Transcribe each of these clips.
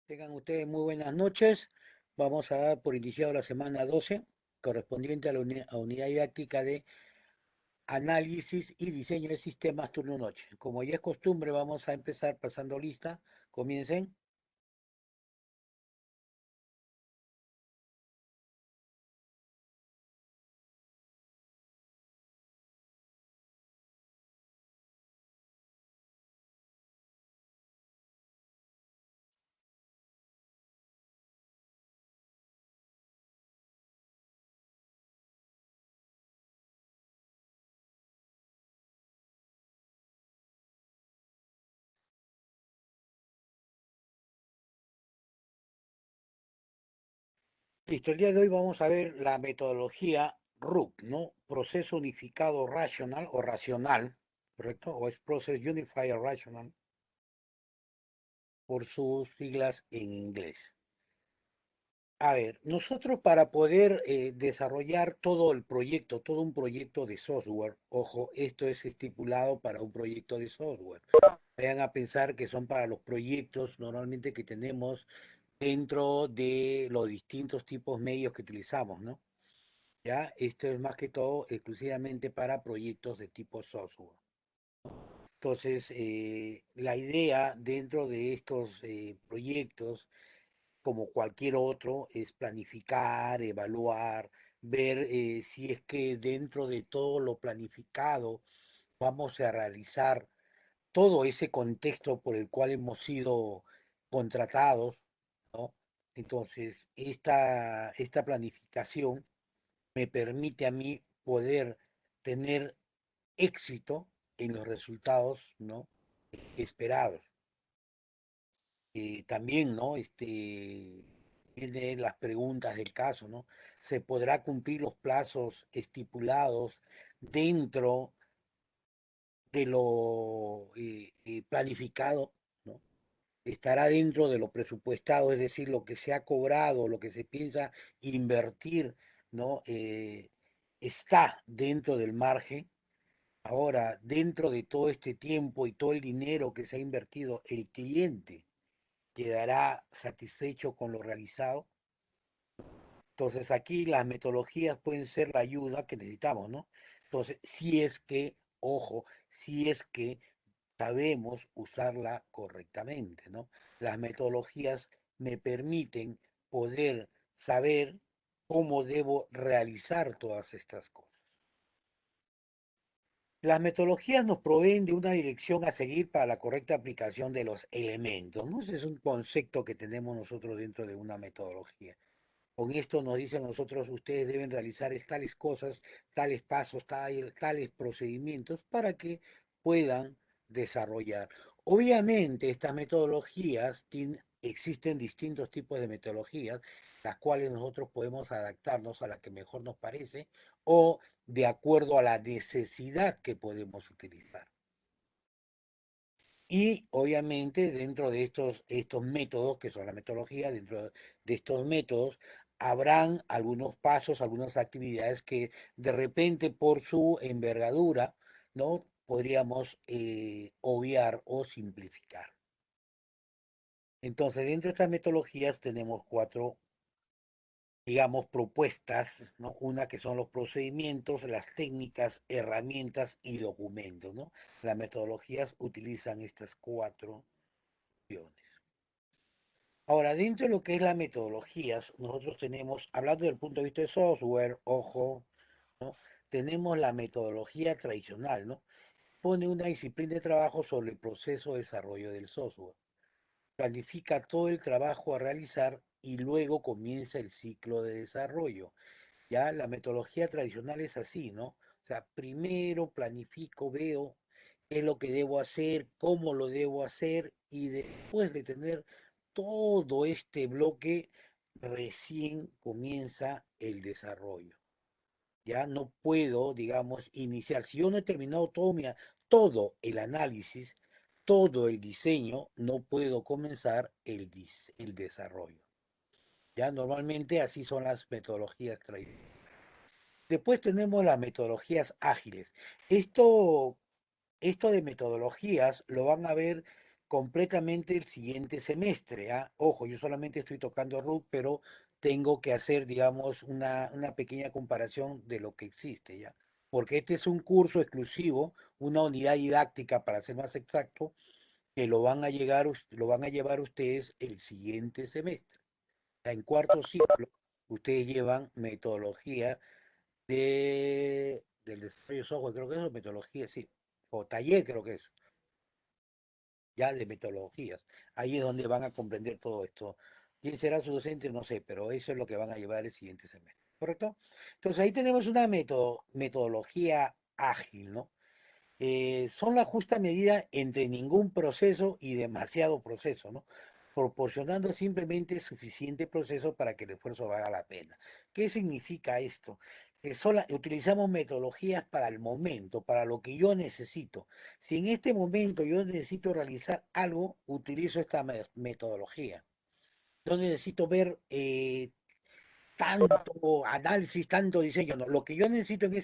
Tengan ustedes muy buenas noches. Vamos a dar por iniciado la semana 12, correspondiente a la unidad didáctica de análisis y diseño de sistemas turno-noche. Como ya es costumbre, vamos a empezar pasando lista. Comiencen. Listo, el día de hoy vamos a ver la metodología RUC, ¿no? Proceso unificado racional o racional, ¿correcto? O es Process Unified Rational por sus siglas en inglés. A ver, nosotros para poder desarrollar todo el proyecto, todo un proyecto de software, ojo, esto es estipulado para un proyecto de software. Vayan a pensar que son para los proyectos normalmente que tenemos dentro de los distintos tipos medios que utilizamos, ¿no? Ya, esto es más que todo exclusivamente para proyectos de tipo software. Entonces, la idea dentro de estos proyectos como cualquier otro, es planificar, evaluar, ver si es que dentro de todo lo planificado vamos a realizar todo ese contexto por el cual hemos sido contratados, ¿no? Entonces, esta planificación me permite a mí poder tener éxito en los resultados, ¿no? Esperados. También, ¿no? Tiene las preguntas del caso, ¿no? ¿Se podrá cumplir los plazos estipulados dentro de lo planificado, ¿no? ¿Estará dentro de lo presupuestado, es decir, lo que se ha cobrado, lo que se piensa invertir, ¿no? Está dentro del margen. Ahora, dentro de todo este tiempo y todo el dinero que se ha invertido, el cliente quedará satisfecho con lo realizado. Entonces aquí las metodologías pueden ser la ayuda que necesitamos, ¿no? Entonces, si es que, ojo, si es que sabemos usarla correctamente, ¿no? Las metodologías me permiten poder saber cómo debo realizar todas estas cosas. Las metodologías nos proveen de una dirección a seguir para la correcta aplicación de los elementos, ¿no? Ese es un concepto que tenemos nosotros dentro de una metodología. Con esto nos dicen a nosotros, ustedes deben realizar tales cosas, tales pasos, tales procedimientos para que puedan desarrollar. Obviamente, estas metodologías, existen distintos tipos de metodologías, las cuales nosotros podemos adaptarnos a la que mejor nos parece o de acuerdo a la necesidad que podemos utilizar. Y obviamente dentro de estos métodos, que son la metodología, dentro de estos métodos, habrán algunos pasos, algunas actividades que de repente por su envergadura, ¿no? Podríamos obviar o simplificar. Entonces, dentro de estas metodologías tenemos cuatro, digamos, propuestas, ¿no? Una que son los procedimientos, las técnicas, herramientas y documentos, ¿no? Las metodologías utilizan estas cuatro opciones. Ahora, dentro de lo que es las metodologías, nosotros tenemos, hablando del punto de vista de software, ojo, ¿no? Tenemos la metodología tradicional, ¿no? Pone una disciplina de trabajo sobre el proceso de desarrollo del software. Planifica todo el trabajo a realizar y luego comienza el ciclo de desarrollo. Ya la metodología tradicional es así, ¿no? O sea, primero planifico, veo qué es lo que debo hacer, cómo lo debo hacer y después de tener todo este bloque, recién comienza el desarrollo. Ya no puedo, digamos, iniciar. Si yo no he terminado todo el análisis, todo el diseño, no puedo comenzar el desarrollo. Ya normalmente así son las metodologías tradicionales. Después tenemos las metodologías ágiles. Esto, esto de metodologías lo van a ver completamente el siguiente semestre. ¿Ah? Ojo, yo solamente estoy tocando root, pero tengo que hacer, digamos, una pequeña comparación de lo que existe, ¿ya? Porque este es un curso exclusivo, una unidad didáctica, para ser más exacto, que lo van a llevar ustedes el siguiente semestre. En cuarto ciclo, ustedes llevan metodología del desarrollo de software, creo que eso es metodología, sí, o taller creo que es, ya de metodologías. Ahí es donde van a comprender todo esto. ¿Quién será su docente? No sé, pero eso es lo que van a llevar el siguiente semestre, ¿correcto? Entonces ahí tenemos una metodología ágil, ¿no? Son la justa medida entre ningún proceso y demasiado proceso, ¿no? Proporcionando simplemente suficiente proceso para que el esfuerzo valga la pena. ¿Qué significa esto? Que utilizamos metodologías para el momento, para lo que yo necesito. Si en este momento yo necesito realizar algo, utilizo esta metodología. Yo necesito ver tanto análisis, tanto diseño, no. Lo que yo necesito en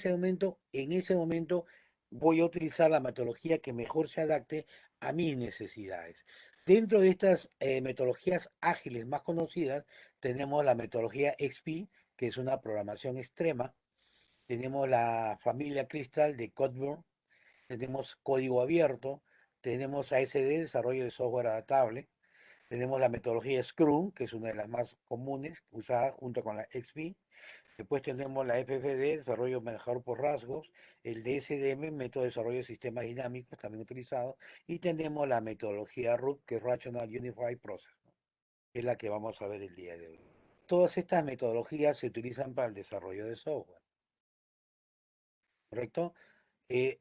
ese momento voy a utilizar la metodología que mejor se adapte a mis necesidades. Dentro de estas metodologías ágiles más conocidas, tenemos la metodología XP, que es una programación extrema. Tenemos la familia Crystal de Codeburn, tenemos código abierto, tenemos ASD, desarrollo de software adaptable, tenemos la metodología Scrum, que es una de las más comunes, usada junto con la XP. Después tenemos la FFD, desarrollo manejador por rasgos, el DSDM, método de desarrollo de sistemas dinámicos, también utilizado, y tenemos la metodología RUP, que es Rational Unified Process, ¿no? Que es la que vamos a ver el día de hoy. Todas estas metodologías se utilizan para el desarrollo de software, ¿correcto?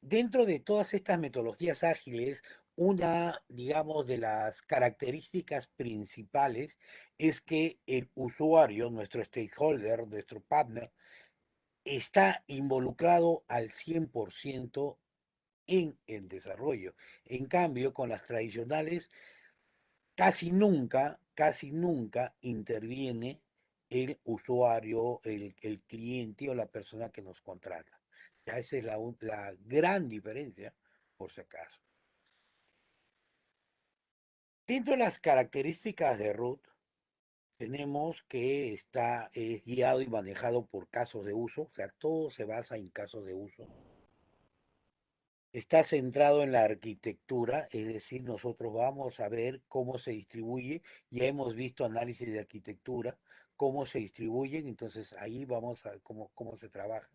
Dentro de todas estas metodologías ágiles, una, digamos, de las características principales es que el usuario, nuestro stakeholder, nuestro partner, está involucrado al 100% en el desarrollo. En cambio, con las tradicionales, casi nunca interviene el usuario, el cliente o la persona que nos contrata. Ya esa es la gran diferencia, por si acaso. Dentro de las características de root, tenemos que está guiado y manejado por casos de uso, o sea, todo se basa en casos de uso. Está centrado en la arquitectura, es decir, nosotros vamos a ver cómo se distribuye, ya hemos visto análisis de arquitectura, cómo se distribuyen, entonces ahí vamos a ver cómo se trabaja.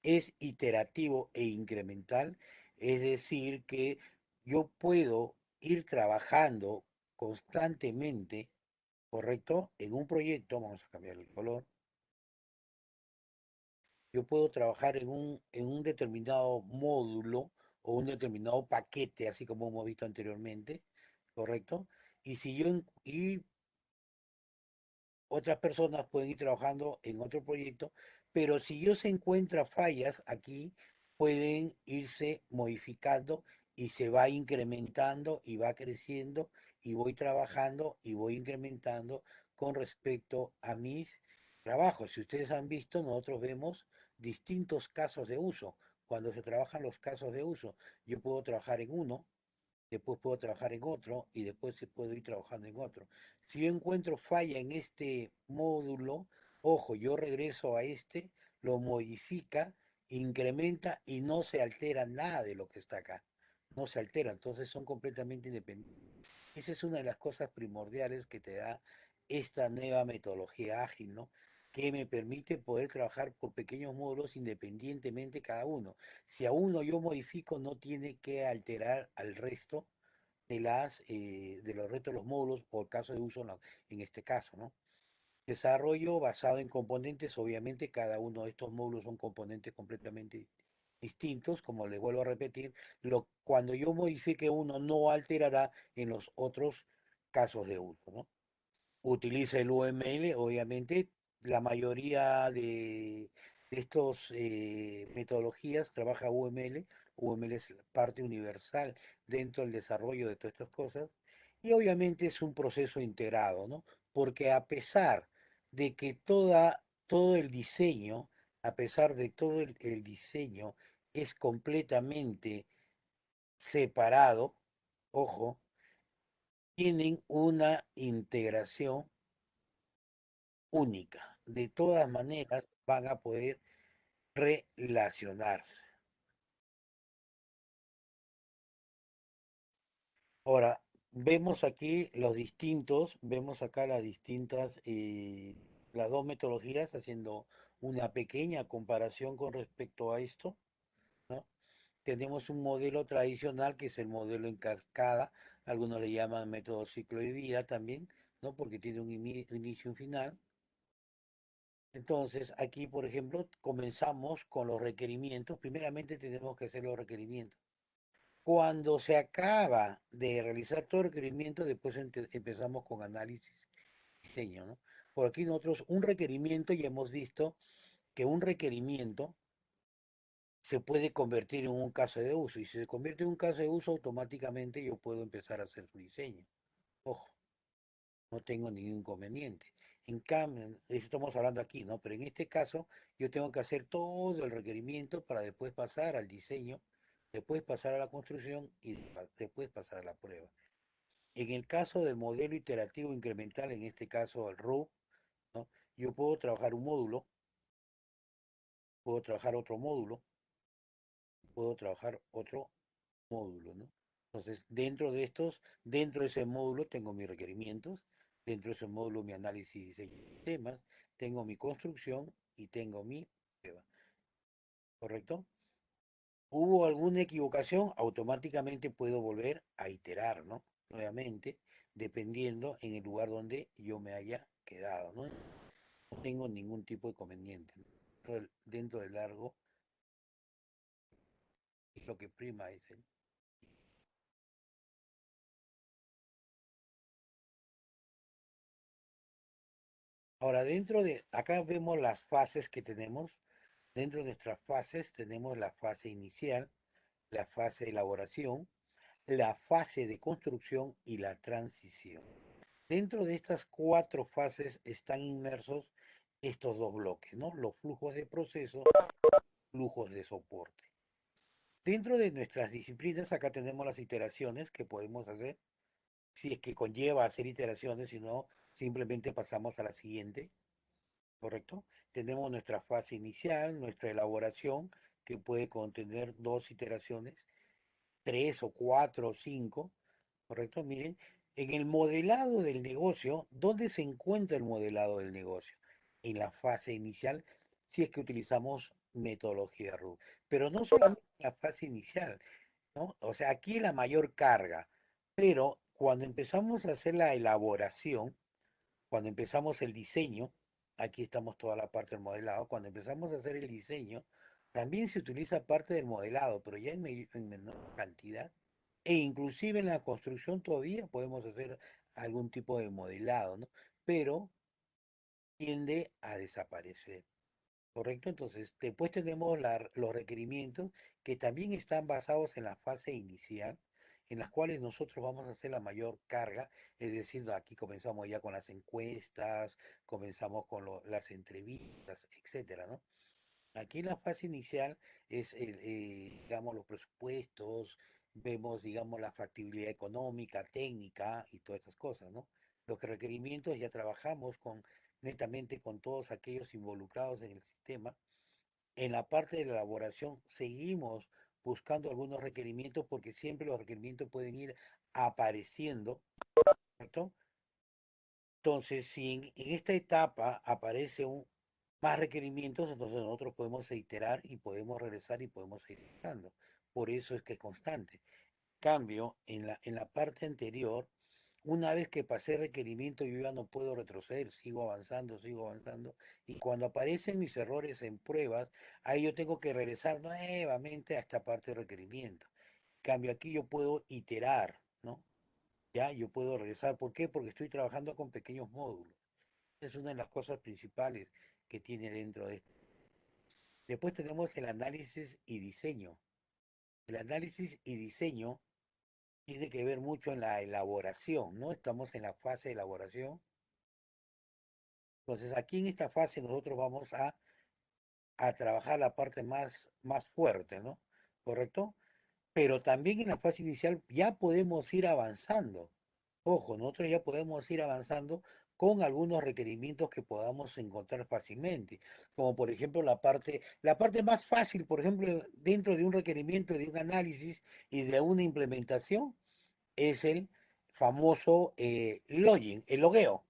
Es iterativo e incremental, es decir, que yo puedo ir trabajando constantemente, ¿correcto? En un proyecto, vamos a cambiar el color, yo puedo trabajar en un determinado módulo o un determinado paquete, así como hemos visto anteriormente, ¿correcto? Y si yo y otras personas pueden ir trabajando en otro proyecto, pero si yo se encuentra fallas aquí, pueden irse modificando y se va incrementando y va creciendo y voy trabajando y voy incrementando con respecto a mis trabajos. Si ustedes han visto, nosotros vemos distintos casos de uso. Cuando se trabajan los casos de uso, yo puedo trabajar en uno, después puedo trabajar en otro y después puedo ir trabajando en otro. Si yo encuentro falla en este módulo, ojo, yo regreso a este, lo modifica, incrementa y no se altera nada de lo que está acá. No se altera, entonces son completamente independientes. Esa es una de las cosas primordiales que te da esta nueva metodología ágil, ¿no? Que me permite poder trabajar por pequeños módulos independientemente cada uno. Si a uno yo modifico, no tiene que alterar al resto de los restos de los módulos o el caso de uso en este caso, ¿no? Desarrollo basado en componentes, obviamente cada uno de estos módulos son componentes completamente distintos, como les vuelvo a repetir, cuando yo modifique uno no alterará en los otros casos de uso, ¿no? Utiliza el UML, obviamente, la mayoría de estos metodologías trabaja UML. UML es parte universal dentro del desarrollo de todas estas cosas. Y obviamente es un proceso integrado, ¿no? Porque a pesar de que todo el diseño, a pesar de todo el diseño es completamente separado, ojo, tienen una integración única. De todas maneras, van a poder relacionarse. Ahora, vemos aquí los distintos, vemos acá las distintas, las dos metodologías, haciendo una pequeña comparación con respecto a esto, ¿no? Tenemos un modelo tradicional que es el modelo en cascada, algunos le llaman método ciclo de vida también, ¿no? Porque tiene un inicio y un final. Entonces, aquí, por ejemplo, comenzamos con los requerimientos. Primeramente tenemos que hacer los requerimientos. Cuando se acaba de realizar todo el requerimiento, después empezamos con análisis y diseño, ¿no? Por aquí nosotros un requerimiento, ya hemos visto que un requerimiento se puede convertir en un caso de uso. Y si se convierte en un caso de uso, automáticamente yo puedo empezar a hacer su diseño. Ojo, no tengo ningún inconveniente. En cambio, eso estamos hablando aquí, ¿no? Pero en este caso, yo tengo que hacer todo el requerimiento para después pasar al diseño, después pasar a la construcción y después pasar a la prueba. En el caso del modelo iterativo incremental, en este caso el RUB, ¿no? Yo puedo trabajar un módulo, puedo trabajar otro módulo, puedo trabajar otro módulo, ¿no? Entonces, dentro de ese módulo tengo mis requerimientos, dentro de ese módulo mi análisis y diseño de sistemas, tengo mi construcción y tengo mi prueba, ¿correcto? ¿Hubo alguna equivocación? Automáticamente puedo volver a iterar, ¿no? Nuevamente, dependiendo en el lugar donde yo me haya quedado, ¿no? No tengo ningún tipo de conveniente, ¿no? Dentro del largo, es lo que prima es el... Ahora, acá vemos las fases que tenemos. Dentro de nuestras fases tenemos la fase inicial, la fase de elaboración, la fase de construcción y la transición. Dentro de estas cuatro fases están inmersos estos dos bloques, ¿no? Los flujos de proceso, flujos de soporte. Dentro de nuestras disciplinas, acá tenemos las iteraciones que podemos hacer, si es que conlleva hacer iteraciones, si no, simplemente pasamos a la siguiente, ¿correcto? Tenemos nuestra fase inicial, nuestra elaboración, que puede contener dos iteraciones, tres o cuatro o cinco, ¿correcto? Miren, en el modelado del negocio, ¿dónde se encuentra el modelado del negocio? En la fase inicial, si es que utilizamos metodología RUB. Pero no solamente en la fase inicial, ¿no? O sea, aquí la mayor carga, pero cuando empezamos a hacer la elaboración, cuando empezamos el diseño, aquí estamos toda la parte del modelado, cuando empezamos a hacer el diseño, también se utiliza parte del modelado, pero ya en menor cantidad. E inclusive en la construcción todavía podemos hacer algún tipo de modelado, ¿no? Pero tiende a desaparecer. ¿Correcto? Entonces, después tenemos los requerimientos que también están basados en la fase inicial, en las cuales nosotros vamos a hacer la mayor carga, es decir, aquí comenzamos ya con las encuestas, comenzamos con las entrevistas, etcétera, ¿no? Aquí en la fase inicial es, digamos, los presupuestos, vemos, digamos, la factibilidad económica, técnica y todas esas cosas, ¿no? Los requerimientos ya trabajamos netamente con todos aquellos involucrados en el sistema. En la parte de la elaboración seguimos buscando algunos requerimientos porque siempre los requerimientos pueden ir apareciendo, ¿correcto? Entonces, si en esta etapa aparece más requerimientos, entonces nosotros podemos iterar y podemos regresar y podemos seguir iterando. Por eso es que es constante. Cambio, en la parte anterior, una vez que pasé requerimiento, yo ya no puedo retroceder, sigo avanzando. Y cuando aparecen mis errores en pruebas, ahí yo tengo que regresar nuevamente a esta parte de requerimiento. Cambio, aquí yo puedo iterar, ¿no? Ya, yo puedo regresar. ¿Por qué? Porque estoy trabajando con pequeños módulos. Es una de las cosas principales que tiene dentro de esto. Después tenemos el análisis y diseño. El análisis y diseño tiene que ver mucho en la elaboración, ¿no? Estamos en la fase de elaboración. Entonces, aquí en esta fase nosotros vamos a trabajar la parte más fuerte, ¿no? ¿Correcto? Pero también en la fase inicial ya podemos ir avanzando. Ojo, nosotros ya podemos ir avanzando con algunos requerimientos que podamos encontrar fácilmente, como por ejemplo la parte más fácil, por ejemplo, dentro de un requerimiento, de un análisis y de una implementación, es el famoso login, el logueo.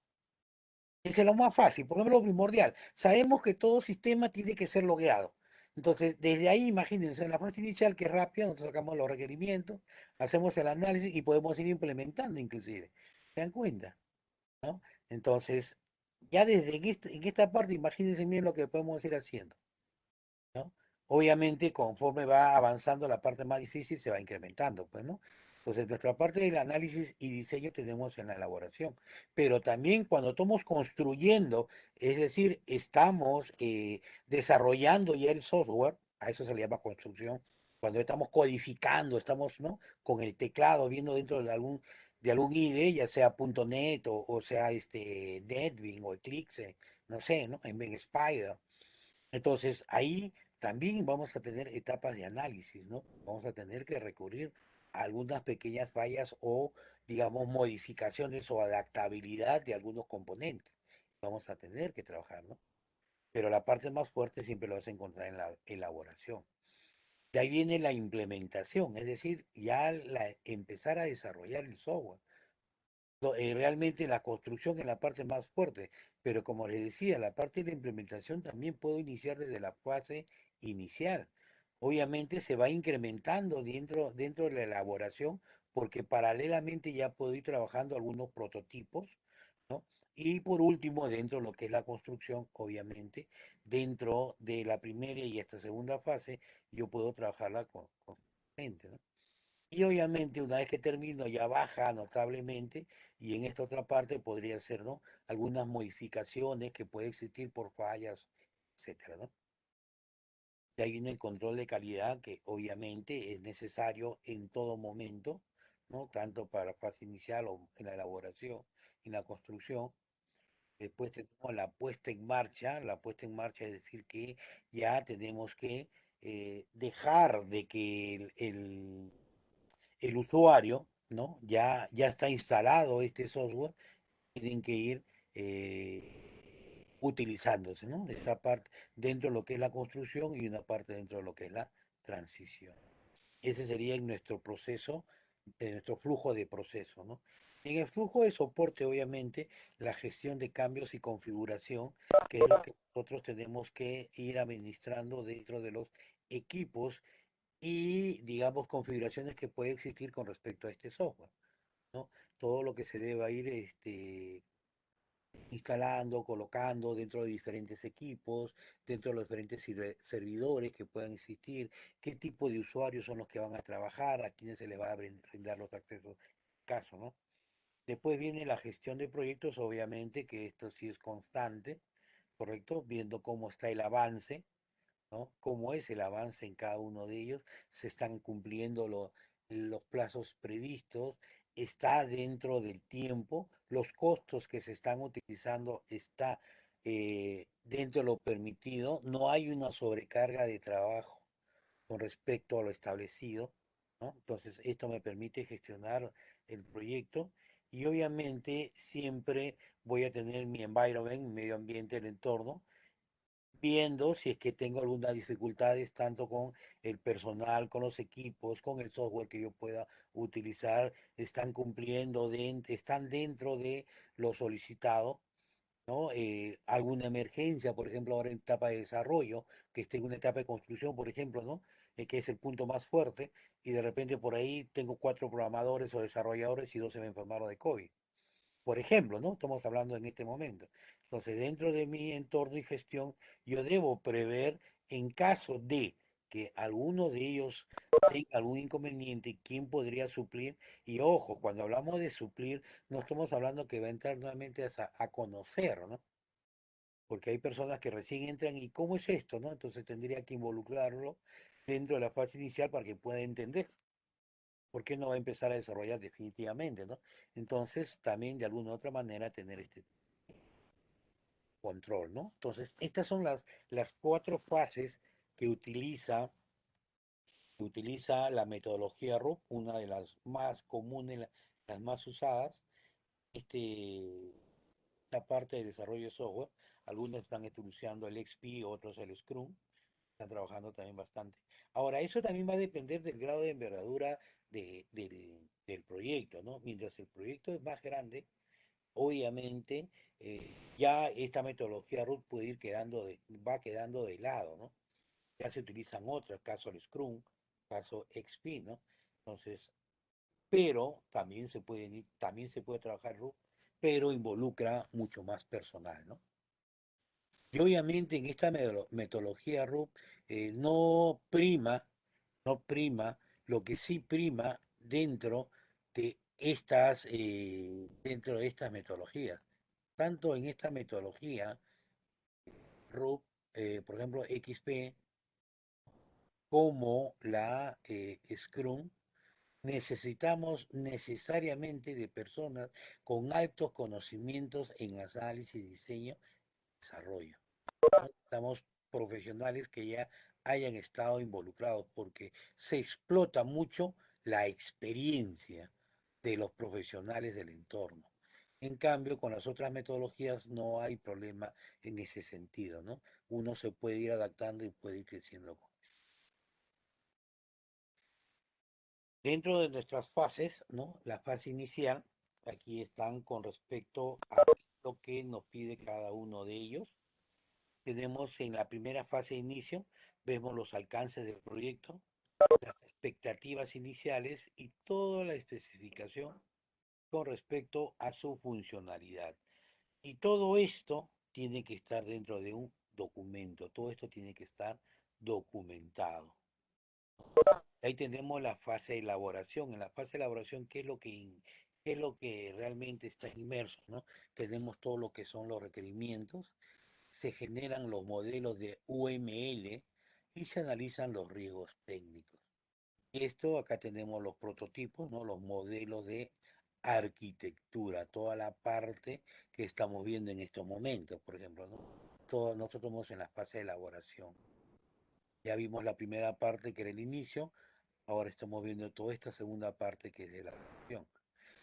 Ese es lo más fácil, porque es lo primordial. Sabemos que todo sistema tiene que ser logueado. Entonces, desde ahí, imagínense, en la fase inicial, que es rápida, nosotros sacamos los requerimientos, hacemos el análisis y podemos ir implementando inclusive. ¿Se dan cuenta? ¿No? Entonces, ya desde en esta parte, imagínense bien lo que podemos ir haciendo. ¿No? Obviamente, conforme va avanzando la parte más difícil, se va incrementando, pues, ¿no? Entonces, nuestra parte del análisis y diseño tenemos en la elaboración, pero también cuando estamos construyendo, es decir, estamos desarrollando ya el software, a eso se le llama construcción, cuando estamos codificando, estamos, ¿no? Con el teclado viendo dentro de algún IDE, ya sea .NET o sea NetBeans o Eclipse, no sé, ¿no? En Spider. Entonces, ahí también vamos a tener etapas de análisis, ¿no? Vamos a tener que recurrir a algunas pequeñas fallas o, digamos, modificaciones o adaptabilidad de algunos componentes. Vamos a tener que trabajar, ¿no? Pero la parte más fuerte siempre lo vas a encontrar en la elaboración. De ahí viene la implementación, es decir, empezar a desarrollar el software realmente la construcción es la parte más fuerte, pero como les decía, la parte de la implementación también puedo iniciar desde la fase inicial. Obviamente se va incrementando dentro de la elaboración porque paralelamente ya puedo ir trabajando algunos prototipos, ¿no? Y por último, dentro de lo que es la construcción, obviamente, dentro de la primera y esta segunda fase, yo puedo trabajarla con gente, ¿no? Y obviamente una vez que termino ya baja notablemente y en esta otra parte podría ser, ¿no? Algunas modificaciones que puede existir por fallas, etcétera, ¿no? De ahí viene el control de calidad que obviamente es necesario en todo momento, ¿no? Tanto para la fase inicial o en la elaboración, en la construcción. Después tenemos la puesta en marcha. La puesta en marcha es decir que ya tenemos que dejar de que el usuario, ¿no? Ya está instalado este software, tienen que ir utilizándose, ¿no? De esta parte dentro de lo que es la construcción y una parte dentro de lo que es la transición. Ese sería en nuestro proceso, en nuestro flujo de proceso, ¿no? En el flujo de soporte, obviamente, la gestión de cambios y configuración, que es lo que nosotros tenemos que ir administrando dentro de los equipos y, digamos, configuraciones que puede existir con respecto a este software, ¿no? Todo lo que se deba ir instalando, colocando dentro de diferentes equipos, dentro de los diferentes servidores que puedan existir, qué tipo de usuarios son los que van a trabajar, a quiénes se les va a brindar los accesos, caso, ¿no? Después viene la gestión de proyectos, obviamente, que esto sí es constante, ¿correcto? Viendo cómo está el avance, ¿no? Cómo es el avance en cada uno de ellos, se están cumpliendo los plazos previstos, está dentro del tiempo, los costos que se están utilizando está dentro de lo permitido, no hay una sobrecarga de trabajo con respecto a lo establecido, ¿no? Entonces, esto me permite gestionar el proyecto y obviamente siempre voy a tener mi environment, mi medio ambiente, el entorno, viendo si es que tengo algunas dificultades tanto con el personal, con los equipos, con el software que yo pueda utilizar, están cumpliendo, están dentro de lo solicitado, ¿no? Alguna emergencia, por ejemplo, ahora en etapa de desarrollo, que esté en una etapa de construcción, por ejemplo, ¿no? Que es el punto más fuerte, y de repente por ahí tengo 4 programadores o desarrolladores y 2 se me enfermaron de COVID. Por ejemplo, ¿no? Estamos hablando en este momento. Entonces, dentro de mi entorno y gestión, yo debo prever en caso de que alguno de ellos tenga algún inconveniente, quién podría suplir. Y ojo, cuando hablamos de suplir, no estamos hablando que va a entrar nuevamente a conocer, ¿no? Porque hay personas que recién entran y ¿cómo es esto, no? Entonces tendría que involucrarlo dentro de la fase inicial para que pueda entender por qué no va a empezar a desarrollar definitivamente, ¿no? Entonces, también de alguna u otra manera tener este control, ¿no? Entonces, estas son las 4 fases que utiliza la metodología RUP, una de las más comunes, las más usadas, esta parte de desarrollo de software. Algunos están utilizando el XP, otros el Scrum, están trabajando también bastante. Ahora, eso también va a depender del grado de envergadura del proyecto, ¿no? Mientras el proyecto es más grande, obviamente ya esta metodología RUT puede ir va quedando de lado, ¿no? Ya se utilizan otras, caso el Scrum, caso XP, ¿no? Entonces, pero también se puede trabajar RUT, pero involucra mucho más personal, ¿no? Y obviamente en esta metodología RUP no prima, lo que sí prima dentro de estas metodologías. Tanto en esta metodología RUP, por ejemplo, XP, como la Scrum, necesitamos necesariamente de personas con altos conocimientos en análisis, diseño y desarrollo. Necesitamos profesionales que ya hayan estado involucrados porque se explota mucho la experiencia de los profesionales del entorno. En cambio, con las otras metodologías no hay problema en ese sentido, ¿no? Uno se puede ir adaptando y puede ir creciendo. Dentro de nuestras fases, ¿no? La fase inicial, aquí están con respecto a lo que nos pide cada uno de ellos. Tenemos en la primera fase de inicio, vemos los alcances del proyecto, las expectativas iniciales y toda la especificación con respecto a su funcionalidad. Y todo esto tiene que estar dentro de un documento, todo esto tiene que estar documentado. Ahí tenemos la fase de elaboración. En la fase de elaboración, qué es lo que realmente está inmerso, ¿no? Tenemos todo lo que son los requerimientos, se generan los modelos de UML y se analizan los riesgos técnicos. Esto, acá tenemos los prototipos, ¿no? Los modelos de arquitectura, toda la parte que estamos viendo en estos momentos, por ejemplo, ¿no? Nosotros estamos en la fase de elaboración. Ya vimos la primera parte que era el inicio, ahora estamos viendo toda esta segunda parte que es de la elaboración.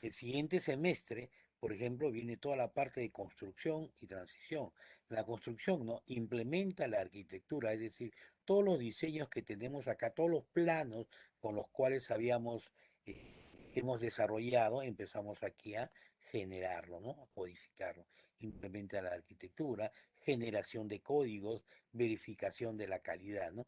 El siguiente semestre, por ejemplo, viene toda la parte de construcción y transición. La construcción, ¿no? Implementa la arquitectura, es decir, todos los diseños que tenemos acá, todos los planos con los cuales hemos desarrollado, empezamos aquí a generarlo, ¿no? A codificarlo. Implementa la arquitectura, generación de códigos, verificación de la calidad, ¿no?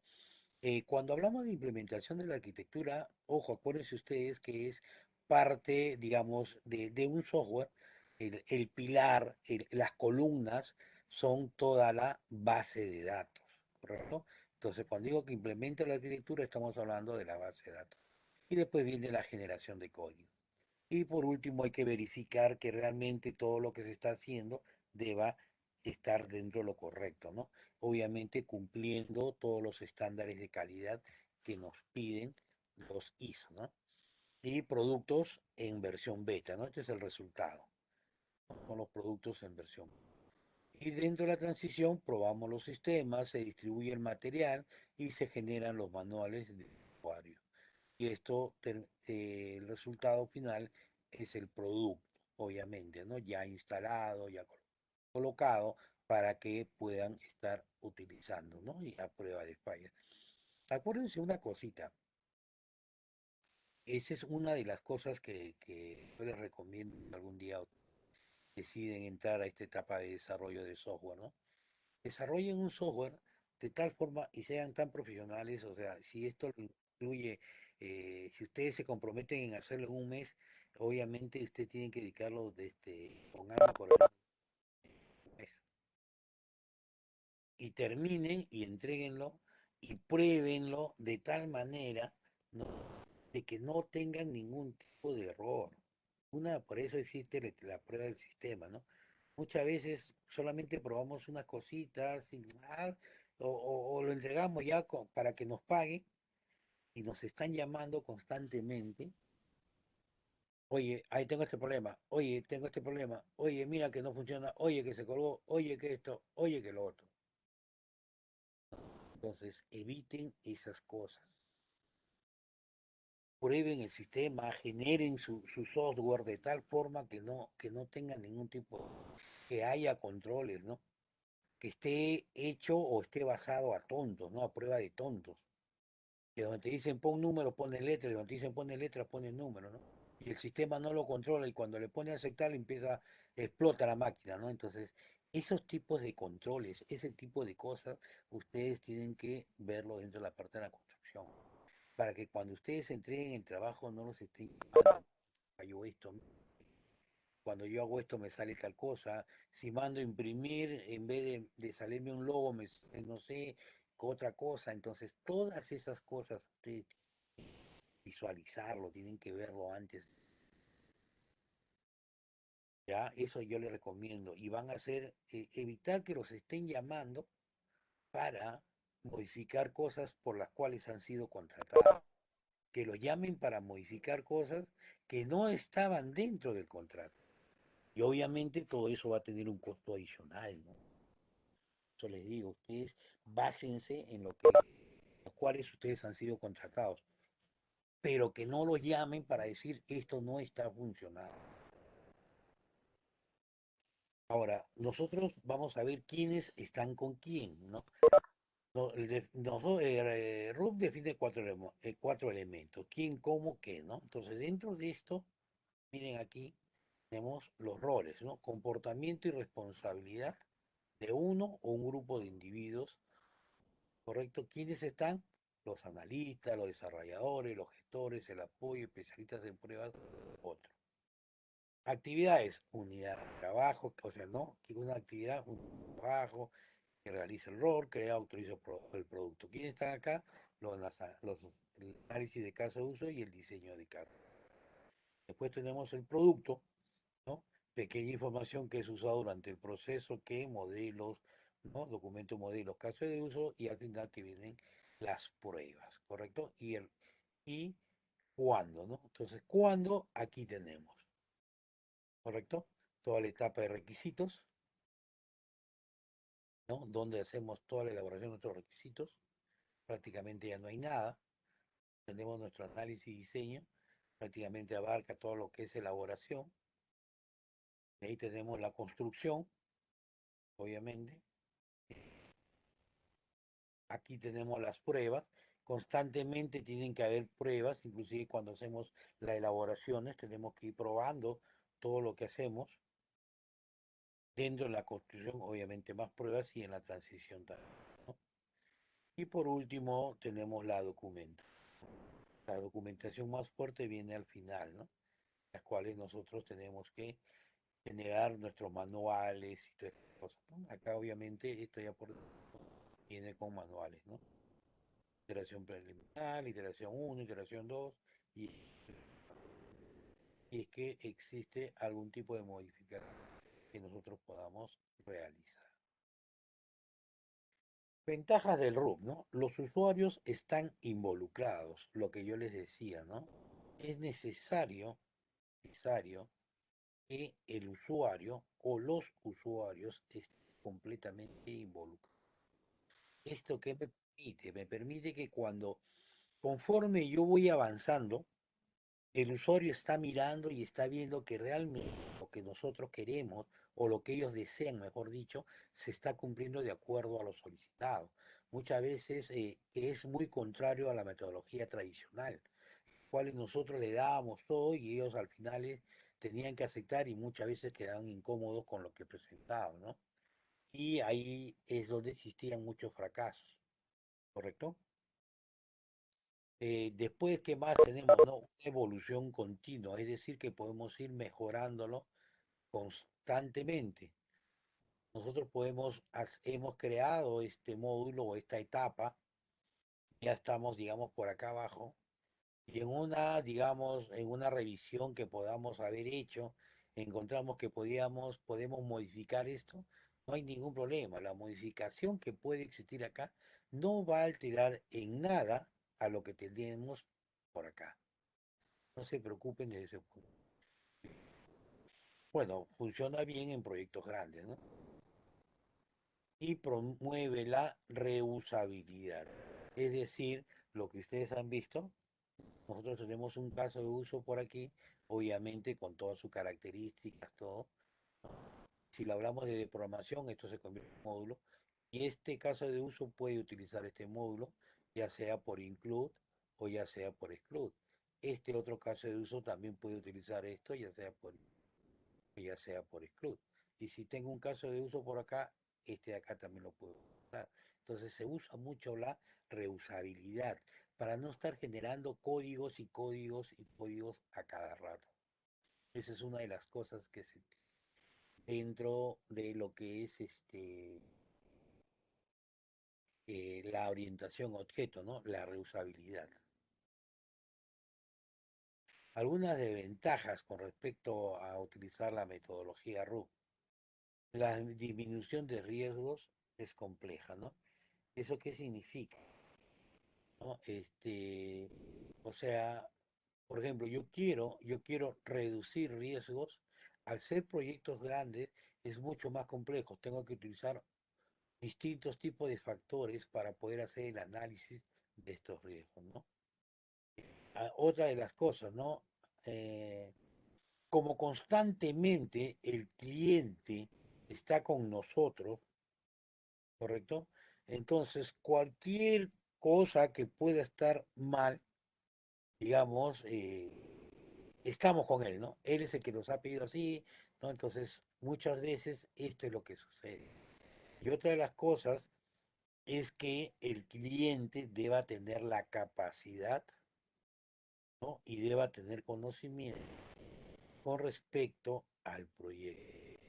Cuando hablamos de implementación de la arquitectura, ojo, acuérdense ustedes que es parte, digamos, de un software, el pilar, las columnas son toda la base de datos, ¿correcto? Entonces, cuando digo que implementa la arquitectura, estamos hablando de la base de datos. Y después viene la generación de código. Y por último, hay que verificar que realmente todo lo que se está haciendo deba estar dentro de lo correcto, ¿no? Obviamente cumpliendo todos los estándares de calidad que nos piden los ISO, ¿no? Y productos en versión beta, ¿no? Este es el resultado, ¿no? Son los productos en versión. Y dentro de la transición probamos los sistemas, se distribuye el material y se generan los manuales de usuario. Y el resultado final es el producto, obviamente, ¿no? Ya instalado, ya colocado para que puedan estar utilizando, ¿no? Y a prueba de fallas. Acuérdense una cosita, esa es una de las cosas que yo les recomiendo si algún día deciden entrar a esta etapa de desarrollo de software, ¿no? Desarrollen un software de tal forma y sean tan profesionales, o sea, si esto lo incluye, si ustedes se comprometen en hacerlo en un mes, obviamente ustedes tienen que dedicarlo con alma, corazón, un mes. Y terminen y entréguenlo y pruébenlo de tal manera, ¿no? De que no tengan ningún tipo de error. Por eso existe la prueba del sistema, ¿no? Muchas veces solamente probamos unas cositas sin nada, o lo entregamos ya para que nos paguen y nos están llamando constantemente. Oye, ahí tengo este problema, oye, tengo este problema, oye, mira que no funciona, oye, que se colgó, oye, que esto, oye, que lo otro. Entonces, eviten esas cosas. prueben el sistema, generen su software de tal forma que no tenga ningún tipo, que haya controles, ¿no? Que esté hecho o esté basado a tontos, ¿no? A prueba de tontos. Que donde te dicen pon número, pone letra, y donde te dicen pone letra, pone número, ¿no? Y el sistema no lo controla y cuando le pone a aceptar empieza, explota la máquina, ¿no? Entonces, esos tipos de controles, ese tipo de cosas, ustedes tienen que verlo dentro de la parte de la construcción, para que cuando ustedes entreguen el trabajo no los estén llamando, falló esto, cuando yo hago esto me sale tal cosa, si mando a imprimir, en vez de salirme un logo, me sale no sé, otra cosa, entonces todas esas cosas ustedes visualizarlo, tienen que verlo antes, ya, eso yo les recomiendo, y van a hacer, evitar que los estén llamando para modificar cosas por las cuales han sido contratados, que los llamen para modificar cosas que no estaban dentro del contrato. Y obviamente todo eso va a tener un costo adicional, ¿no? Eso les digo, ustedes básense en lo que, los cuales ustedes han sido contratados, pero que no los llamen para decir esto no está funcionando. Ahora, nosotros vamos a ver quiénes están con quién, ¿no? RUP define cuatro elementos, quién, cómo, qué, ¿no? Entonces, dentro de esto, miren aquí, tenemos los roles, ¿no? Comportamiento y responsabilidad de uno o un grupo de individuos, ¿correcto? ¿Quiénes están? Los analistas, los desarrolladores, los gestores, el apoyo, especialistas en pruebas, otro. Actividades, unidad de trabajo, o sea, ¿no? Que una actividad, un trabajo, que realiza el rol, crea, autoriza el producto. ¿Quiénes están acá? El análisis de caso de uso y el diseño de caso. Después tenemos el producto, ¿no? Pequeña información que es usada durante el proceso, que modelos, ¿no? Documentos, modelos, casos de uso y al final que vienen las pruebas, ¿correcto? Y cuándo, ¿no? Entonces, ¿cuándo? Aquí tenemos, ¿correcto? Toda la etapa de requisitos, ¿no? Donde hacemos toda la elaboración de nuestros requisitos, prácticamente ya no hay nada. Tenemos nuestro análisis y diseño, prácticamente abarca todo lo que es elaboración. De ahí tenemos la construcción, obviamente. Aquí tenemos las pruebas. Constantemente tienen que haber pruebas, inclusive cuando hacemos las elaboraciones, tenemos que ir probando todo lo que hacemos. Dentro de la construcción, obviamente, más pruebas y en la transición también, ¿no? Y por último, tenemos la documentación. La documentación más fuerte viene al final, ¿no? Las cuales nosotros tenemos que generar nuestros manuales y todas esas cosas, ¿no? Acá obviamente esto ya por viene con manuales, ¿no? Iteración preliminar, iteración uno, iteración 2 y, y es que existe algún tipo de modificación que nosotros podamos realizar. Ventajas del RUP, ¿no? Los usuarios están involucrados, lo que yo les decía, ¿no? Es necesario que el usuario o los usuarios estén completamente involucrados. ¿Esto qué me permite? Me permite que cuando, conforme yo voy avanzando, el usuario está mirando y está viendo que realmente lo que nosotros queremos o lo que ellos desean, mejor dicho, se está cumpliendo de acuerdo a lo solicitado. Muchas veces es muy contrario a la metodología tradicional, cuales nosotros le dábamos todo y ellos al final tenían que aceptar y muchas veces quedaban incómodos con lo que presentaban, ¿no? Y ahí es donde existían muchos fracasos, ¿correcto? Después, ¿qué más tenemos? ¿No? Una evolución continua, es decir, que podemos ir mejorándolo constantemente. Nosotros hemos creado este módulo o esta etapa, ya estamos, digamos, por acá abajo, y en una, digamos, en una revisión que podamos haber hecho, encontramos que podemos modificar esto, no hay ningún problema. La modificación que puede existir acá no va a alterar en nada a lo que tenemos por acá. No se preocupen de ese punto. Bueno, funciona bien en proyectos grandes, ¿no? Y promueve la reusabilidad. Es decir, lo que ustedes han visto, Nosotros tenemos un caso de uso por aquí, obviamente con todas sus características, todo. Si lo hablamos de programación, esto se convierte en un módulo. Y este caso de uso puede utilizar este módulo, ya sea por include o ya sea por exclude. Este otro caso de uso también puede utilizar esto, ya sea por exclude. Y si tengo un caso de uso por acá, este de acá también lo puedo usar. Entonces se usa mucho la reusabilidad para no estar generando códigos y códigos y códigos a cada rato. Esa es una de las cosas que se dentro de lo que es la orientación a objeto, ¿no? La reusabilidad. Algunas desventajas con respecto a utilizar la metodología RUP. La disminución de riesgos es compleja, ¿no? ¿Eso qué significa? ¿No? O sea, por ejemplo, yo quiero reducir riesgos. Al ser proyectos grandes es mucho más complejo. Tengo que utilizar distintos tipos de factores para poder hacer el análisis de estos riesgos, ¿no? Otra de las cosas, ¿no? Eh, Como constantemente el cliente está con nosotros, ¿correcto? Entonces, cualquier cosa que pueda estar mal, digamos, estamos con él, ¿no? Él es el que nos ha pedido así, ¿no? Entonces, muchas veces esto es lo que sucede. Y otra de las cosas es que el cliente deba tener la capacidad, ¿no? Y deba tener conocimiento con respecto al proyecto.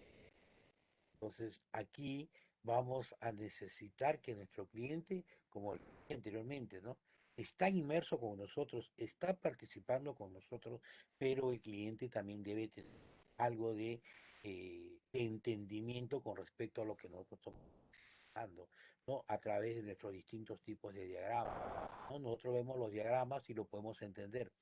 Entonces, aquí vamos a necesitar que nuestro cliente, como dije anteriormente, ¿no? Está inmerso con nosotros, está participando con nosotros, pero el cliente también debe tener algo de entendimiento con respecto a lo que nosotros estamos dando, ¿no? A través de nuestros distintos tipos de diagramas, ¿no? Nosotros vemos los diagramas y lo podemos entender,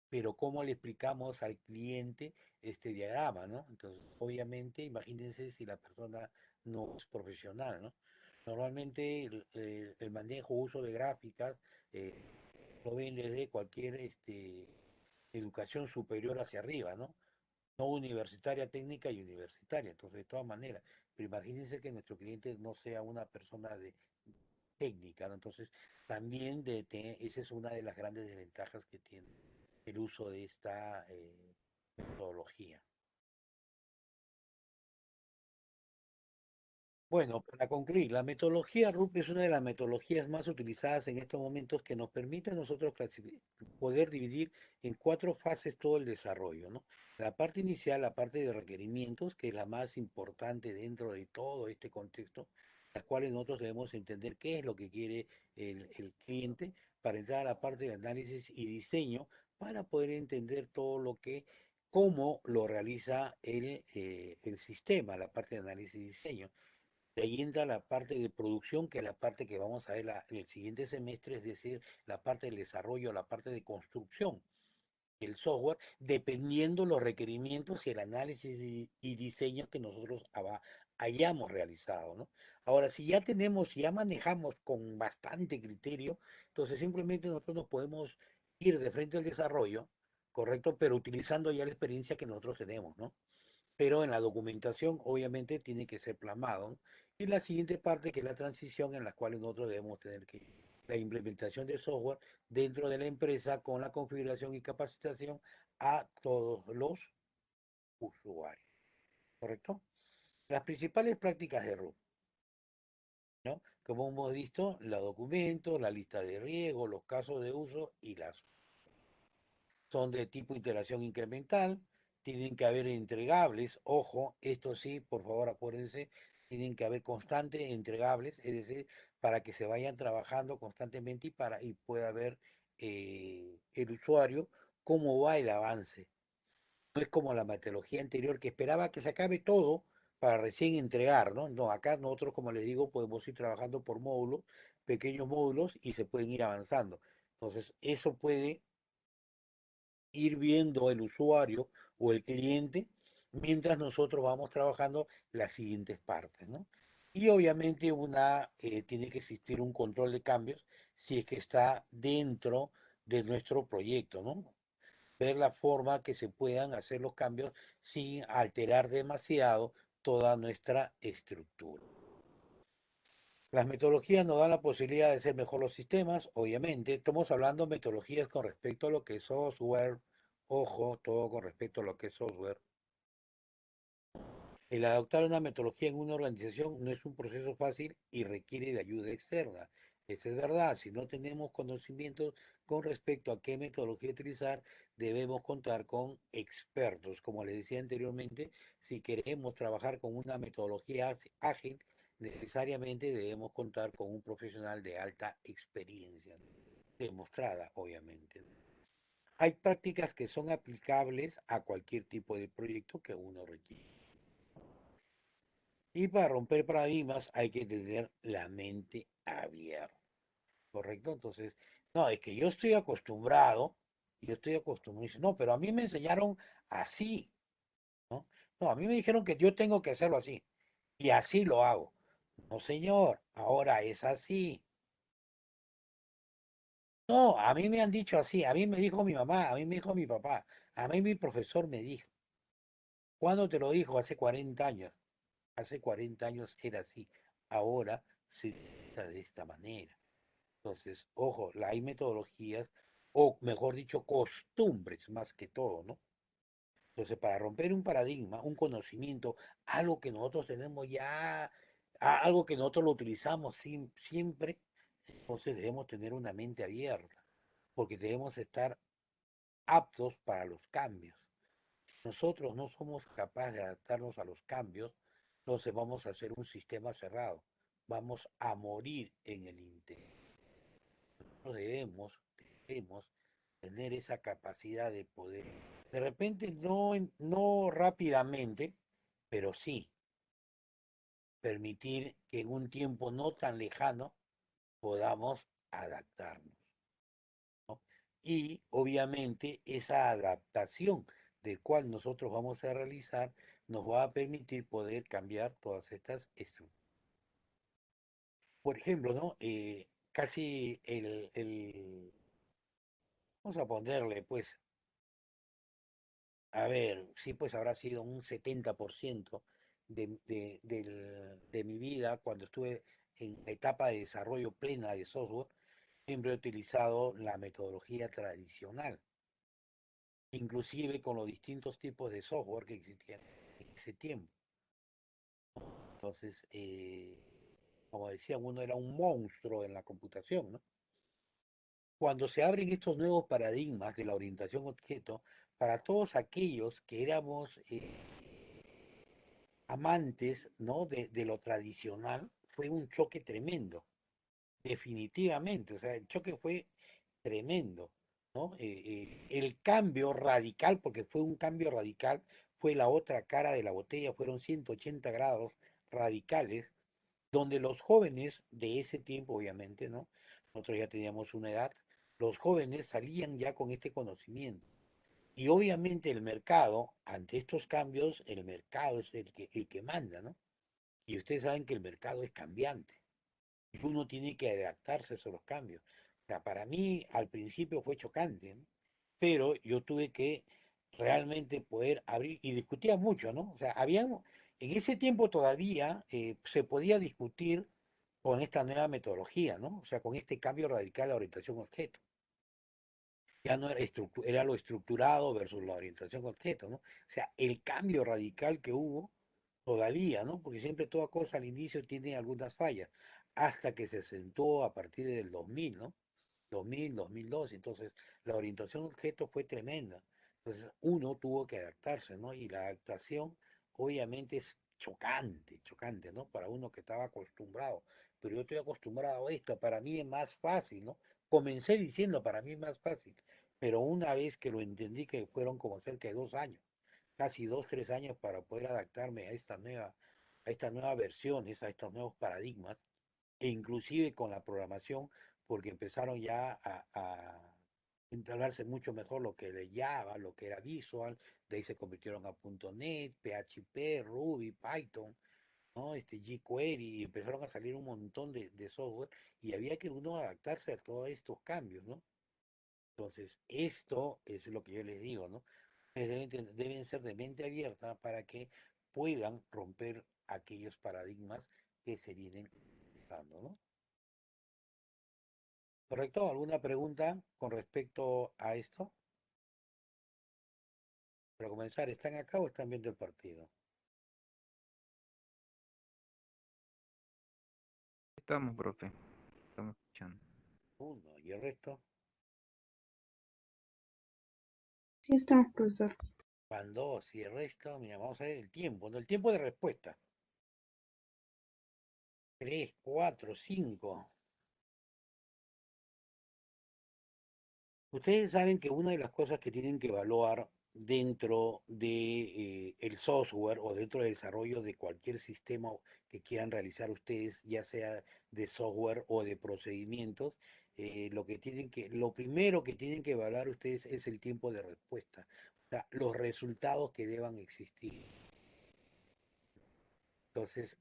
pero ¿cómo le explicamos al cliente este diagrama, ¿no? Entonces, obviamente, imagínense si la persona no es profesional, ¿no? Normalmente el manejo, uso de gráficas, eh, lo ven desde cualquier educación superior hacia arriba, ¿no? No universitaria, técnica y universitaria. Entonces, de todas maneras, pero imagínense que nuestro cliente no sea una persona de técnica, ¿no? Entonces, también esa es una de las grandes desventajas que tiene el uso de esta metodología. Bueno, para concluir, la metodología RUP es una de las metodologías más utilizadas en estos momentos que nos permite a nosotros poder dividir en cuatro fases todo el desarrollo, ¿no? La parte inicial, la parte de requerimientos, que es la más importante dentro de todo este contexto, las cuales nosotros debemos entender qué es lo que quiere el cliente para entrar a la parte de análisis y diseño para poder entender todo lo que, cómo lo realiza el sistema, la parte de análisis y diseño. De ahí entra la parte de producción, que es la parte que vamos a ver el siguiente semestre, es decir, la parte del desarrollo, la parte de construcción del software, dependiendo los requerimientos y el análisis y diseño que nosotros hayamos realizado, ¿no? Ahora, si ya tenemos, ya manejamos con bastante criterio, entonces simplemente nosotros nos podemos ir de frente al desarrollo, ¿correcto? Pero utilizando ya la experiencia que nosotros tenemos, ¿no? Pero en la documentación obviamente tiene que ser plasmado, ¿no? Y la siguiente parte, que es la transición, en la cual nosotros debemos tener que la implementación de software dentro de la empresa con la configuración y capacitación a todos los usuarios, ¿correcto? Las principales prácticas de RUP, ¿no? Como hemos visto, los documentos, la lista de riesgo, los casos de uso y las son de tipo interacción incremental, tienen que haber entregables, ojo, esto sí, por favor acuérdense, tienen que haber constantes entregables, es decir, para que se vayan trabajando constantemente y pueda ver el usuario cómo va el avance. No es como la metodología anterior que esperaba que se acabe todo para recién entregar, ¿no? No, acá nosotros, como les digo, podemos ir trabajando por módulos, pequeños módulos, y se pueden ir avanzando. Entonces, eso puede ir viendo el usuario o el cliente mientras nosotros vamos trabajando las siguientes partes, ¿no? Y obviamente tiene que existir un control de cambios si es que está dentro de nuestro proyecto, ¿no? Ver la forma que se puedan hacer los cambios sin alterar demasiado toda nuestra estructura. Las metodologías nos dan la posibilidad de hacer mejor los sistemas, obviamente. Estamos hablando de metodologías con respecto a lo que es software, ojo, todo con respecto a lo que es software. El adoptar una metodología en una organización no es un proceso fácil y requiere de ayuda externa. Eso es verdad, si no tenemos conocimientos con respecto a qué metodología utilizar, debemos contar con expertos. Como les decía anteriormente, si queremos trabajar con una metodología ágil, necesariamente debemos contar con un profesional de alta experiencia, demostrada, obviamente. Hay prácticas que son aplicables a cualquier tipo de proyecto que uno requiere. Y para romper paradigmas hay que tener la mente abierta, ¿correcto? Entonces, no, es que yo estoy acostumbrado, dice, no, pero a mí me enseñaron así, ¿no? No, a mí me dijeron que yo tengo que hacerlo así, y así lo hago. No, señor, ahora es así. No, a mí me han dicho así, a mí me dijo mi mamá, a mí me dijo mi papá, a mí mi profesor me dijo. ¿Cuándo te lo dijo? Hace 40 años. Hace 40 años era así. Ahora se utiliza de esta manera. Entonces, ojo, hay metodologías, o mejor dicho, costumbres más que todo, ¿no? Entonces, para romper un paradigma, un conocimiento, algo que nosotros tenemos ya, algo que nosotros lo utilizamos siempre, entonces debemos tener una mente abierta, porque debemos estar aptos para los cambios. Nosotros no somos capaces de adaptarnos a los cambios, entonces vamos a hacer un sistema cerrado. Vamos a morir en el intento. Nosotros debemos tener esa capacidad de poder, de repente no, no rápidamente, pero sí permitir que en un tiempo no tan lejano podamos adaptarnos, ¿no? Y obviamente esa adaptación del cual nosotros vamos a realizar nos va a permitir poder cambiar todas estas estructuras. Por ejemplo, ¿no? Casi vamos a ponerle, pues, a ver, sí, pues habrá sido un 70% de mi vida cuando estuve en la etapa de desarrollo plena de software, siempre he utilizado la metodología tradicional, inclusive con los distintos tipos de software que existían en ese tiempo. Entonces, como decían, uno era un monstruo en la computación, ¿no? Cuando se abren estos nuevos paradigmas de la orientación objeto, para todos aquellos que éramos amantes, ¿no? de lo tradicional, fue un choque tremendo, definitivamente. O sea, el choque fue tremendo, ¿no? El cambio radical, porque fue un cambio radical, fue la otra cara de la botella, fueron 180 grados radicales, donde los jóvenes de ese tiempo, obviamente, ¿no? Nosotros ya teníamos una edad, los jóvenes salían ya con este conocimiento. Y obviamente el mercado, ante estos cambios, el mercado es el que manda, ¿no? Y ustedes saben que el mercado es cambiante y uno tiene que adaptarse a esos cambios. O sea, para mí al principio fue chocante, ¿no? Pero yo tuve que realmente poder abrir y discutía mucho, ¿no? O sea, en ese tiempo todavía se podía discutir con esta nueva metodología, ¿no? O sea, con este cambio radical de orientación objeto. Ya no era, era lo estructurado versus la orientación objeto, ¿no? O sea, el cambio radical que hubo todavía, ¿no? Porque siempre toda cosa al inicio tiene algunas fallas, hasta que se sentó a partir del 2000, ¿no? 2000, 2002, entonces la orientación objeto fue tremenda. Entonces uno tuvo que adaptarse, ¿no? Y la adaptación obviamente es chocante, chocante, ¿no? Para uno que estaba acostumbrado, pero yo estoy acostumbrado a esto, para mí es más fácil, ¿no? Comencé diciendo, para mí es más fácil, pero una vez que lo entendí, que fueron como cerca de 2 años, casi 2, 3 años para poder adaptarme a estas nuevas versiones, a estos nuevos paradigmas, e inclusive con la programación, porque empezaron ya a instalarse mucho mejor lo que era Java, lo que era Visual, de ahí se convirtieron a .NET, PHP, Ruby, Python, ¿no? jQuery, y empezaron a salir un montón de software, y había que uno adaptarse a todos estos cambios, ¿no? Entonces, esto es lo que yo les digo, ¿no? Ustedes deben ser de mente abierta para que puedan romper aquellos paradigmas que se vienen dando, ¿no? ¿Correcto? ¿Alguna pregunta con respecto a esto? Para comenzar, ¿están acá o están viendo el partido? Estamos, profe. Estamos escuchando. Uno, ¿y el resto? Sí, estamos, profesor. Van dos, y el resto, mira, vamos a ver el tiempo, ¿no? El tiempo de respuesta. Tres, cuatro, cinco. Ustedes saben que una de las cosas que tienen que evaluar dentro de el software o dentro del desarrollo de cualquier sistema que quieran realizar ustedes, ya sea de software o de procedimientos, lo primero que tienen que evaluar ustedes es el tiempo de respuesta, o sea, los resultados que deban existir. Entonces,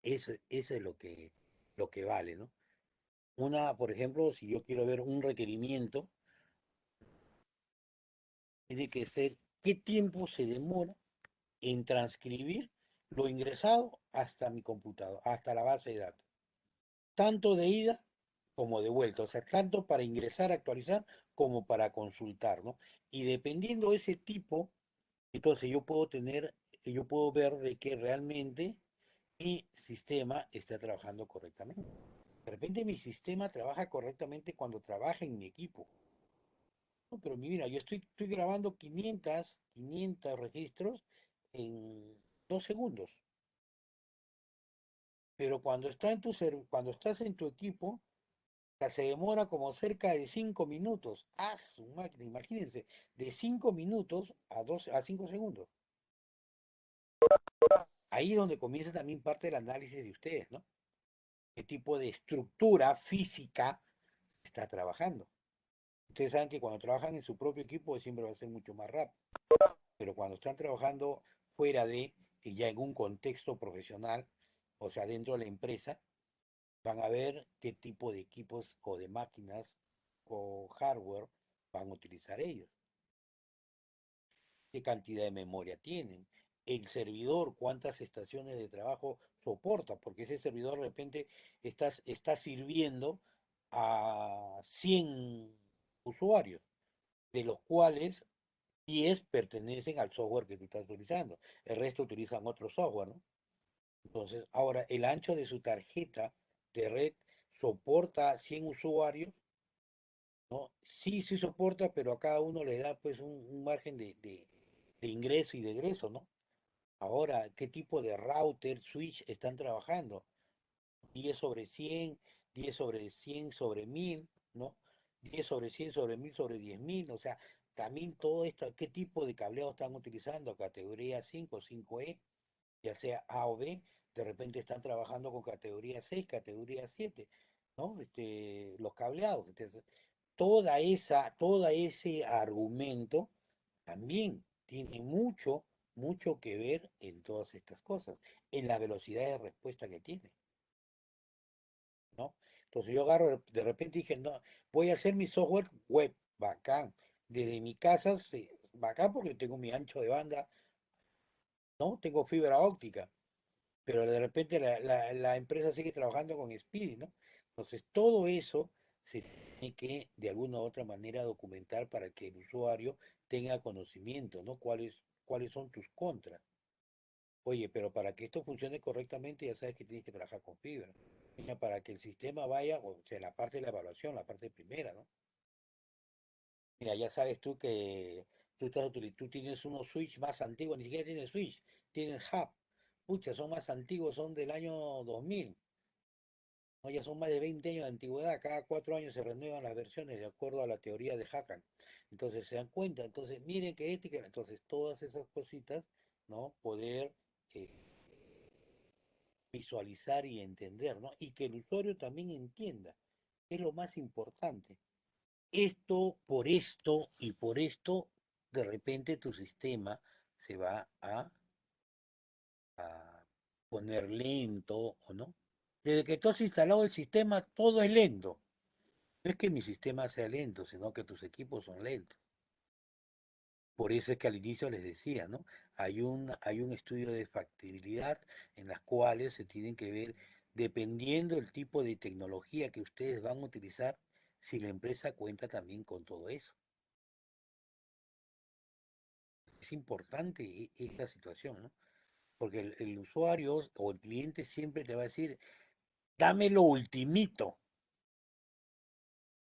eso es lo que vale, ¿no? Una, por ejemplo, si yo quiero ver un requerimiento, tiene que ser qué tiempo se demora en transcribir lo ingresado hasta mi computador, hasta la base de datos, tanto de ida como de vuelta, o sea, tanto para ingresar, actualizar, como para consultar, ¿no? Y dependiendo de ese tipo, entonces yo puedo ver de que realmente mi sistema está trabajando correctamente. De repente mi sistema trabaja correctamente cuando trabaja en mi equipo. No, pero mira, estoy grabando 500 registros en 2 segundos. Pero cuando estás en tu equipo, o sea, se demora como cerca de 5 minutos. ¡Ah, su máquina! Imagínense, de 5 minutos a 5 segundos. Ahí es donde comienza también parte del análisis de ustedes, ¿no? ¿Qué tipo de estructura física está trabajando? Ustedes saben que cuando trabajan en su propio equipo siempre va a ser mucho más rápido. Pero cuando están trabajando fuera ya en un contexto profesional, o sea, dentro de la empresa, van a ver qué tipo de equipos o de máquinas o hardware van a utilizar ellos, qué cantidad de memoria tienen, el servidor, cuántas estaciones de trabajo soporta, porque ese servidor de repente está sirviendo a 100 usuarios, de los cuales 10 pertenecen al software que tú estás utilizando, el resto utilizan otro software, ¿no? Entonces, ahora, el ancho de su tarjeta de red soporta 100 usuarios, ¿no? Sí, sí soporta, pero a cada uno le da pues un margen de ingreso y de egreso, ¿no? Ahora, ¿qué tipo de router, switch están trabajando? 10/100, 10/100/1000, ¿no? 10/100/1000/10.000, o sea, también todo esto, ¿qué tipo de cableado están utilizando? Categoría 5, 5E, ya sea A o B, de repente están trabajando con categoría 6, categoría 7, ¿no? Los cableados. Entonces, todo ese argumento también tiene mucho, mucho que ver en todas estas cosas, en la velocidad de respuesta que tiene, ¿no? Entonces yo agarro, de repente dije, no, voy a hacer mi software web, bacán, desde mi casa, bacán porque tengo mi ancho de banda, ¿no? Tengo fibra óptica, pero de repente la empresa sigue trabajando con Speedy, ¿no? Entonces todo eso se tiene que de alguna u otra manera documentar para que el usuario tenga conocimiento, ¿no? ¿Cuáles son tus contras? Oye, pero para que esto funcione correctamente ya sabes que tienes que trabajar con fibra. Mira, para que el sistema vaya, o sea, la parte de la evaluación, la parte primera, ¿no? Mira, ya sabes tú que tú tienes unos switch más antiguos, ni siquiera tienes switch, tienes hub. Pucha, son más antiguos, son del año 2000. ¿No? Ya son más de 20 años de antigüedad, cada 4 años se renuevan las versiones de acuerdo a la teoría de Hakan. Entonces se dan cuenta, entonces miren que entonces todas esas cositas, ¿no? Poder eh, visualizar y entender, ¿no? Y que el usuario también entienda, es lo más importante. Esto y por esto, de repente tu sistema se va a poner lento o no. Desde que tú has instalado el sistema, todo es lento. No es que mi sistema sea lento, sino que tus equipos son lentos. Por eso es que al inicio les decía, ¿no? Hay un estudio de factibilidad en las cuales se tienen que ver, dependiendo del tipo de tecnología que ustedes van a utilizar, si la empresa cuenta también con todo eso. Es importante esta situación, ¿no? Porque el usuario o el cliente siempre te va a decir, dame lo ultimito,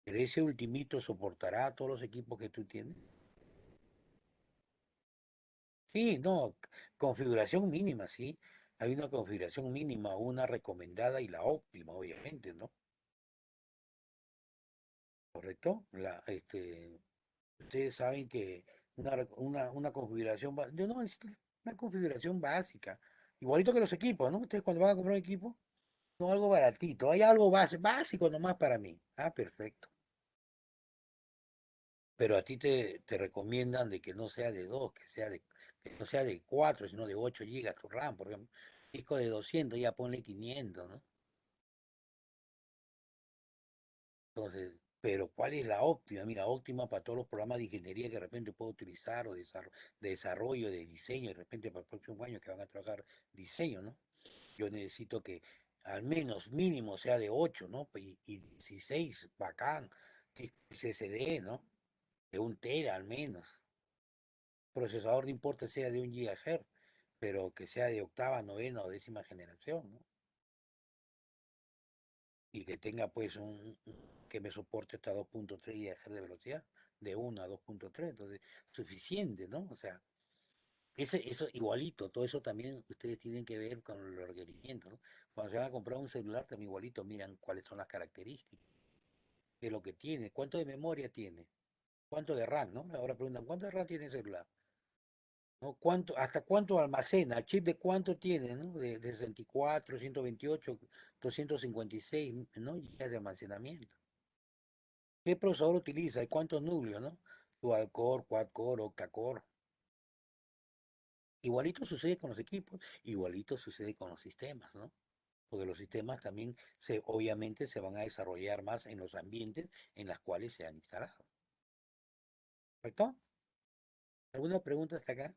pero ese ultimito soportará todos los equipos que tú tienes. Sí, no, configuración mínima, sí. Hay una configuración mínima, una recomendada y la óptima, obviamente, ¿no? ¿Correcto? Ustedes saben que una configuración, yo no necesito una configuración básica, igualito que los equipos, ¿no? Ustedes cuando van a comprar un equipo, no algo baratito, hay algo básico nomás para mí. Ah, perfecto. Pero a ti te recomiendan de que no sea de 2, que no sea de 4, sino de 8 gigas tu RAM, por ejemplo. Disco de 200, ya ponle 500, ¿no? Entonces, pero ¿cuál es la óptima? Mira, óptima para todos los programas de ingeniería que de repente puedo utilizar o de desarrollo, de diseño, de repente para el próximo año que van a trabajar diseño, ¿no? Yo necesito que al menos mínimo sea de 8, ¿no? Y 16, bacán, SSD, ¿no? De 1 tera al menos. Procesador no importa sea de 1 GHz, pero que sea de octava, novena o décima generación, ¿no? Y que tenga pues que me soporte hasta 2.3 GHz de velocidad, de 1 a 2.3, entonces suficiente, ¿no? O sea, eso igualito, todo eso también ustedes tienen que ver con los requerimientos, ¿no? Cuando se van a comprar un celular también igualito, miran cuáles son las características de lo que tiene, cuánto de memoria tiene, cuánto de RAM, ¿no? Ahora preguntan, ¿cuánto de RAM tiene el celular? ¿No? ¿Hasta cuánto almacena? ¿Chip de cuánto tiene? ¿No? De 64, 128, 256, ¿no? Gigas de almacenamiento. ¿Qué procesador utiliza? ¿Y cuántos núcleos, no? Dual core, quad core, octa core. Igualito sucede con los equipos, igualito sucede con los sistemas, ¿no? Porque los sistemas también obviamente se van a desarrollar más en los ambientes en los cuales se han instalado. ¿Correcto? ¿Alguna pregunta hasta acá?